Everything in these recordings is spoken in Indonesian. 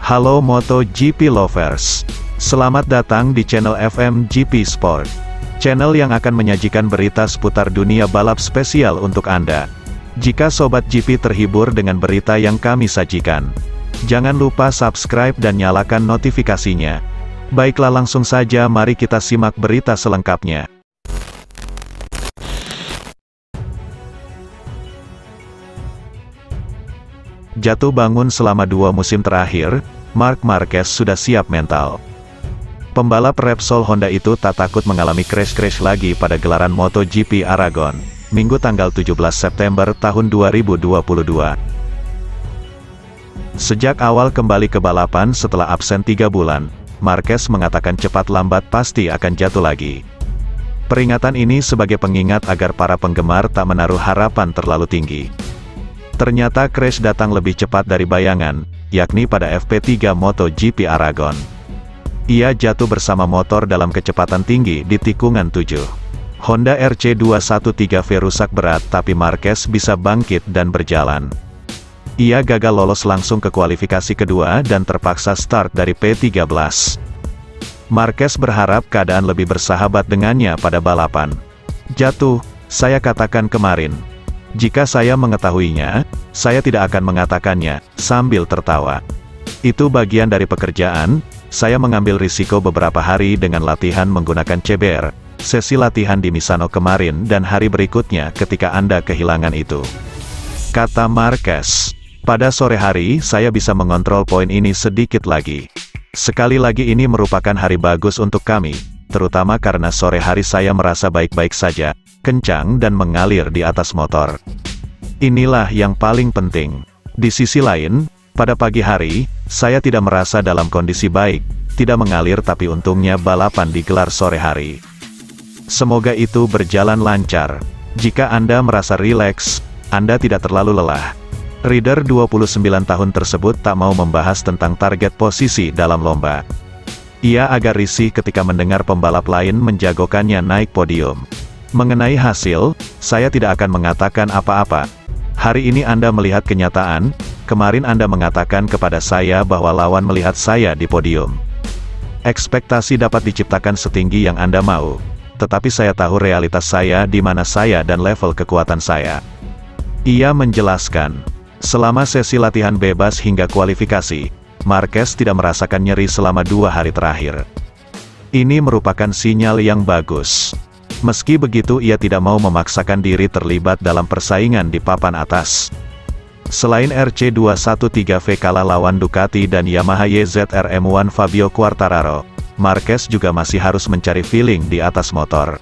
Halo MotoGP lovers, selamat datang di channel FMGP Sport, channel yang akan menyajikan berita seputar dunia balap spesial untuk Anda. Jika Sobat GP terhibur dengan berita yang kami sajikan, jangan lupa subscribe dan nyalakan notifikasinya. Baiklah, langsung saja mari kita simak berita selengkapnya. Jatuh bangun selama 2 musim terakhir, Marc Marquez sudah siap mental. Pembalap Repsol Honda itu tak takut mengalami crash lagi pada gelaran MotoGP Aragon, Minggu tanggal 17 September tahun 2022. Sejak awal kembali ke balapan setelah absen 3 bulan, Marquez mengatakan cepat lambat pasti akan jatuh lagi. Peringatan ini sebagai pengingat agar para penggemar tak menaruh harapan terlalu tinggi. Ternyata crash datang lebih cepat dari bayangan, yakni pada FP3 MotoGP Aragon. Ia jatuh bersama motor dalam kecepatan tinggi di tikungan 7. Honda RC213V rusak berat tapi Marquez bisa bangkit dan berjalan. Ia gagal lolos langsung ke kualifikasi kedua dan terpaksa start dari P13. Marquez berharap keadaan lebih bersahabat dengannya pada balapan. Jatuh, saya katakan kemarin. Jika saya mengetahuinya, saya tidak akan mengatakannya, sambil tertawa. Itu bagian dari pekerjaan, saya mengambil risiko beberapa hari dengan latihan menggunakan CBR, sesi latihan di Misano kemarin dan hari berikutnya ketika Anda kehilangan itu. Kata Marquez, pada sore hari saya bisa mengontrol poin ini sedikit lagi. Sekali lagi ini merupakan hari bagus untuk kami, terutama karena sore hari saya merasa baik-baik saja, kencang dan mengalir di atas motor. Inilah yang paling penting. Di sisi lain, pada pagi hari, saya tidak merasa dalam kondisi baik, tidak mengalir tapi untungnya balapan digelar sore hari. Semoga itu berjalan lancar. Jika Anda merasa rileks, Anda tidak terlalu lelah. Rider 29 tahun tersebut tak mau membahas tentang target posisi dalam lomba. Ia agak risih ketika mendengar pembalap lain menjagokannya naik podium. Mengenai hasil, saya tidak akan mengatakan apa-apa. Hari ini Anda melihat kenyataan, kemarin Anda mengatakan kepada saya bahwa lawan melihat saya di podium. Ekspektasi dapat diciptakan setinggi yang Anda mau, tetapi saya tahu realitas saya di mana saya dan level kekuatan saya. Ia menjelaskan, selama sesi latihan bebas hingga kualifikasi, Marquez tidak merasakan nyeri selama 2 hari terakhir. Ini merupakan sinyal yang bagus. Meski begitu ia tidak mau memaksakan diri terlibat dalam persaingan di papan atas. Selain RC213V kalah lawan Ducati dan Yamaha YZR M1 Fabio Quartararo, Marquez juga masih harus mencari feeling di atas motor.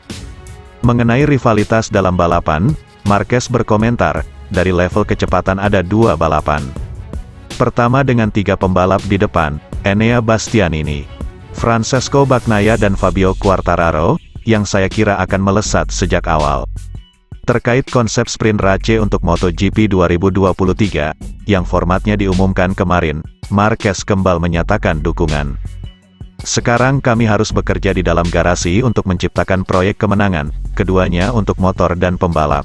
Mengenai rivalitas dalam balapan, Marquez berkomentar, dari level kecepatan ada 2 balapan. Pertama dengan 3 pembalap di depan, Enea Bastianini, Francesco Bagnaia dan Fabio Quartararo, yang saya kira akan melesat sejak awal. Terkait konsep sprint race untuk MotoGP 2023, yang formatnya diumumkan kemarin, Marquez kembali menyatakan dukungan. Sekarang kami harus bekerja di dalam garasi untuk menciptakan proyek kemenangan, keduanya untuk motor dan pembalap.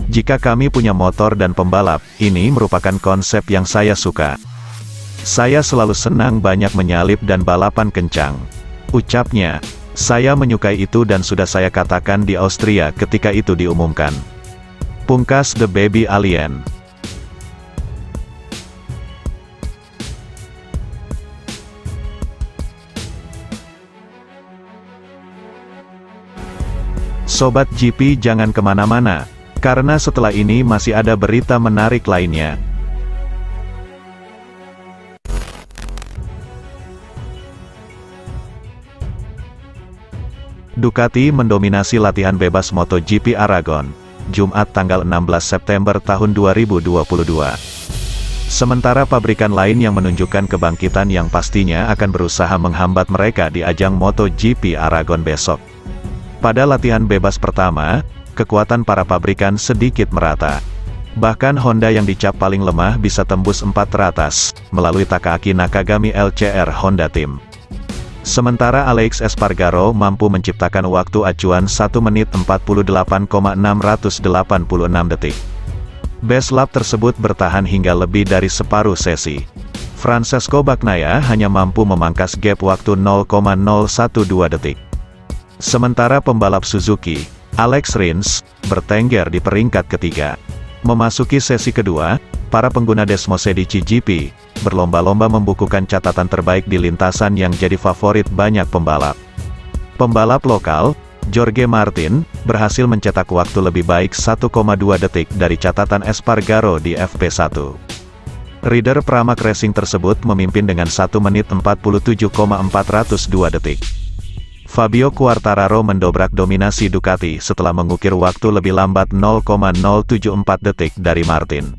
Jika kami punya motor dan pembalap, ini merupakan konsep yang saya suka. Saya selalu senang banyak menyalip dan balapan kencang. Ucapnya. Saya menyukai itu dan sudah saya katakan di Austria ketika itu diumumkan. Pungkas The Baby Alien. Sobat GP jangan kemana-mana, karena setelah ini masih ada berita menarik lainnya. Ducati mendominasi latihan bebas MotoGP Aragon, Jumat tanggal 16 September tahun 2022. Sementara pabrikan lain yang menunjukkan kebangkitan yang pastinya akan berusaha menghambat mereka di ajang MotoGP Aragon besok. Pada latihan bebas pertama, kekuatan para pabrikan sedikit merata. Bahkan Honda yang dicap paling lemah bisa tembus 4 teratas, melalui Takaaki Nakagami LCR Honda Team. Sementara Alex Espargaro mampu menciptakan waktu acuan 1 menit 48,686 detik. Best lap tersebut bertahan hingga lebih dari separuh sesi. Francesco Bagnaia hanya mampu memangkas gap waktu 0,012 detik. Sementara pembalap Suzuki, Alex Rins, bertengger di peringkat ketiga. Memasuki sesi kedua, para pengguna Desmosedici GP, berlomba-lomba membukukan catatan terbaik di lintasan yang jadi favorit banyak pembalap. Pembalap lokal, Jorge Martin, berhasil mencetak waktu lebih baik 1,2 detik dari catatan Espargaro di FP1. Rider Pramac Racing tersebut memimpin dengan 1 menit 47,402 detik. Fabio Quartararo mendobrak dominasi Ducati setelah mengukir waktu lebih lambat 0,074 detik dari Martin.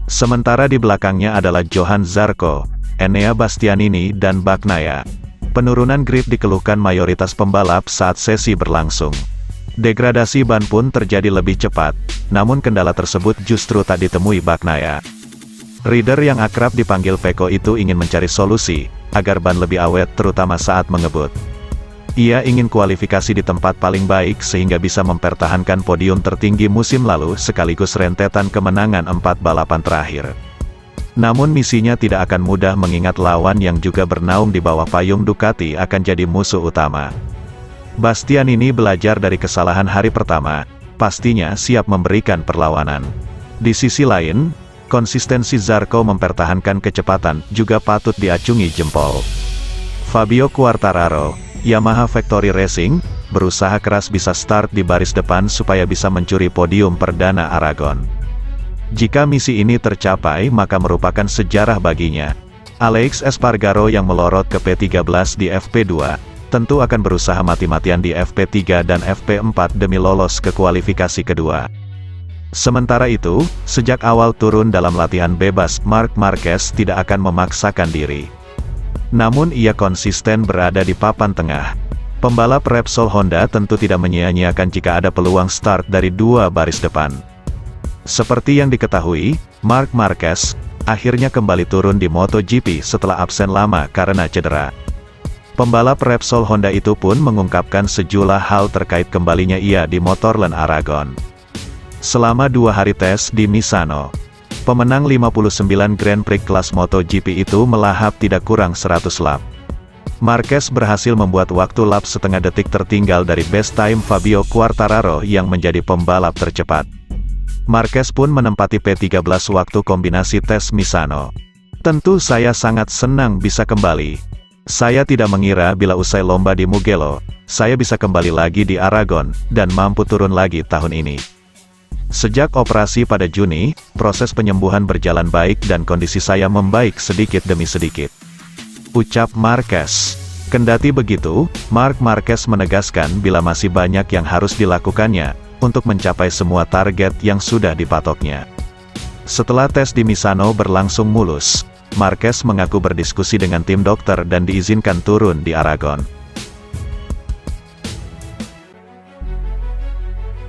Sementara di belakangnya adalah Johan Zarco, Enea Bastianini dan Bagnaia. Penurunan grip dikeluhkan mayoritas pembalap saat sesi berlangsung. Degradasi ban pun terjadi lebih cepat, namun kendala tersebut justru tak ditemui Bagnaia. Rider yang akrab dipanggil Peko itu ingin mencari solusi, agar ban lebih awet terutama saat mengebut. Ia ingin kualifikasi di tempat paling baik sehingga bisa mempertahankan podium tertinggi musim lalu sekaligus rentetan kemenangan 4 balapan terakhir. Namun misinya tidak akan mudah mengingat lawan yang juga bernaung di bawah payung Ducati akan jadi musuh utama. Bastianini belajar dari kesalahan hari pertama, pastinya siap memberikan perlawanan. Di sisi lain, konsistensi Zarco mempertahankan kecepatan juga patut diacungi jempol. Fabio Quartararo, Yamaha Factory Racing, berusaha keras bisa start di baris depan supaya bisa mencuri podium perdana Aragon. Jika misi ini tercapai maka merupakan sejarah baginya. Alex Espargaro yang melorot ke P13 di FP2, tentu akan berusaha mati-matian di FP3 dan FP4 demi lolos ke kualifikasi kedua. Sementara itu, sejak awal turun dalam latihan bebas, Marc Marquez tidak akan memaksakan diri. Namun ia konsisten berada di papan tengah. Pembalap Repsol Honda tentu tidak menyia-nyiakan jika ada peluang start dari 2 baris depan. Seperti yang diketahui, Marc Marquez akhirnya kembali turun di MotoGP setelah absen lama karena cedera. Pembalap Repsol Honda itu pun mengungkapkan sejumlah hal terkait kembalinya ia di Motorland Aragon. Selama 2 hari tes di Misano, pemenang 59 Grand Prix kelas MotoGP itu melahap tidak kurang 100 lap. Marquez berhasil membuat waktu lap setengah detik tertinggal dari best time Fabio Quartararo yang menjadi pembalap tercepat. Marquez pun menempati P13 waktu kombinasi tes Misano. Tentu saya sangat senang bisa kembali. Saya tidak mengira bila usai lomba di Mugello, saya bisa kembali lagi di Aragon, dan mampu turun lagi tahun ini. Sejak operasi pada Juni, proses penyembuhan berjalan baik dan kondisi saya membaik sedikit demi sedikit, ucap Marquez. Kendati begitu, Marc Marquez menegaskan bila masih banyak yang harus dilakukannya untuk mencapai semua target yang sudah dipatoknya. Setelah tes di Misano berlangsung mulus, Marquez mengaku berdiskusi dengan tim dokter dan diizinkan turun di Aragon.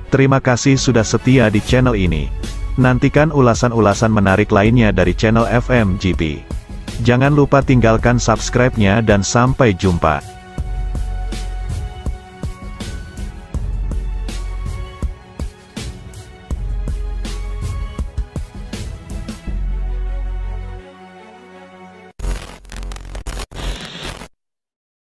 Terima kasih sudah setia di channel ini. Nantikan ulasan-ulasan menarik lainnya dari channel FMGP. Jangan lupa tinggalkan subscribe-nya dan sampai jumpa.